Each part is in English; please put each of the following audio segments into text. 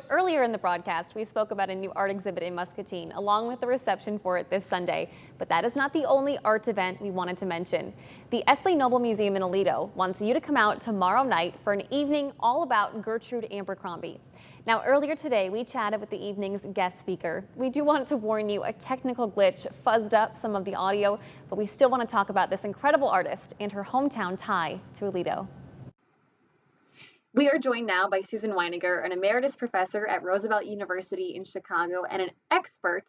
Earlier in the broadcast, we spoke about a new art exhibit in Muscatine, along with the reception for it this Sunday. But that is not the only art event we wanted to mention. The Essley-Noble Museum in Aledo wants you to come out tomorrow night for an evening all about Gertrude Abercrombie. Now, earlier today, we chatted with the evening's guest speaker. We do want to warn you, a technical glitch fuzzed up some of the audio, but we still want to talk about this incredible artist and her hometown tie to Aledo. We are joined now by Susan Weiniger, an emeritus professor at Roosevelt University in Chicago and an expert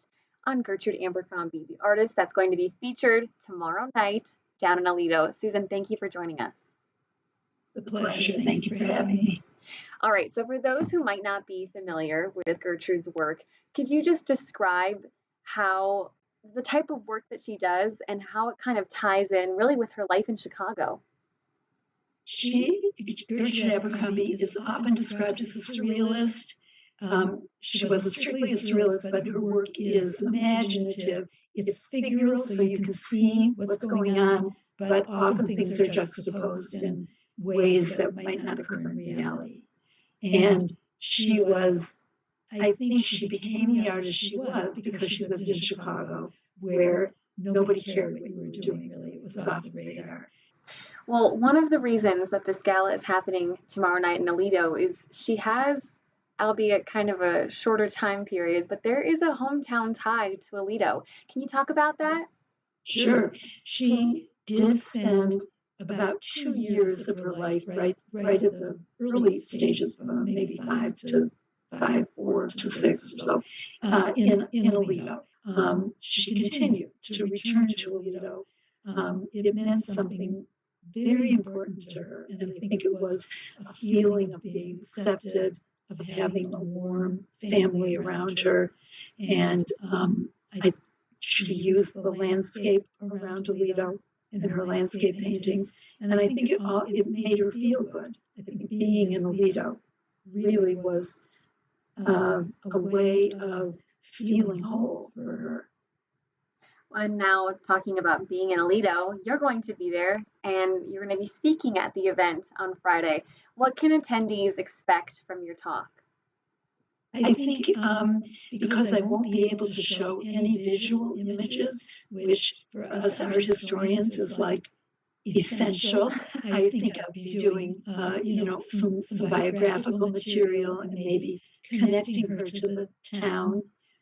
on Gertrude Abercrombie, the artist that's going to be featured tomorrow night down in Aledo. Susan, thank you for joining us. The pleasure. Thank you for having me. All right, so for those who might not be familiar with Gertrude's work, could you just describe how the type of work that she does and how it kind of ties in really with her life in Chicago? Gertrude Abercrombie is often described as a surrealist. She wasn't strictly a surrealist, but her work is imaginative. It's figural, so you can see what's going on, but often things are juxtaposed in ways that might not occur in reality. And I think she became the artist she was because she lived in Chicago, where nobody cared what you were doing, really. It was off the radar. Well, one of the reasons that this gala is happening tomorrow night in Aledo is she has, albeit kind of a shorter time period, but there is a hometown tie to Aledo. Can you talk about that? Sure. She did spend about 2 years of her life, right at the early stages, maybe 4 to 6 or so, in Aledo. She continued to return to Aledo. It meant something very important to her, and I think it was a feeling of being accepted, of having a warm family around her, and she used the landscape around Aledo in her landscape paintings, and I think it made her feel good. I think being in Aledo really was a way of feeling whole for her. And now, talking about being in Aledo, you're going to be there and you're going to be speaking at the event on Friday. What can attendees expect from your talk? I think because I won't be able to show any visual images, which for us art historians is like essential, I think I'll be doing some biographical material and maybe connecting her to the town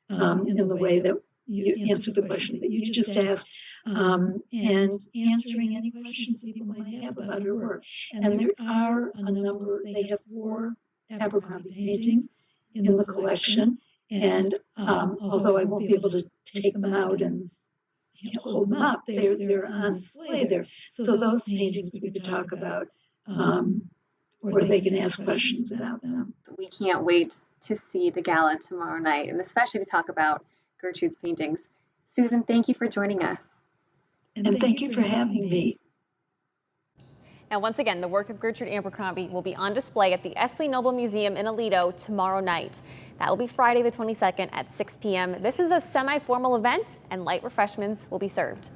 in the way that you answer the questions that you just asked, and answering any questions people might have about her work. And there are a number. They have 4 Abercrombie paintings in the collection, and although I won't be able to take them out and hold them up, they're on display there. So those paintings we could talk about, or they can ask questions about them. We can't wait to see the gala tomorrow night, and especially to talk about Gertrude's paintings. Susan, thank you for joining us. And thank you for having me. Now, once again, the work of Gertrude Abercrombie will be on display at the Essley-Noble Museum in Aledo tomorrow night. That will be Friday the 22nd at 6 p.m. This is a semi-formal event and light refreshments will be served.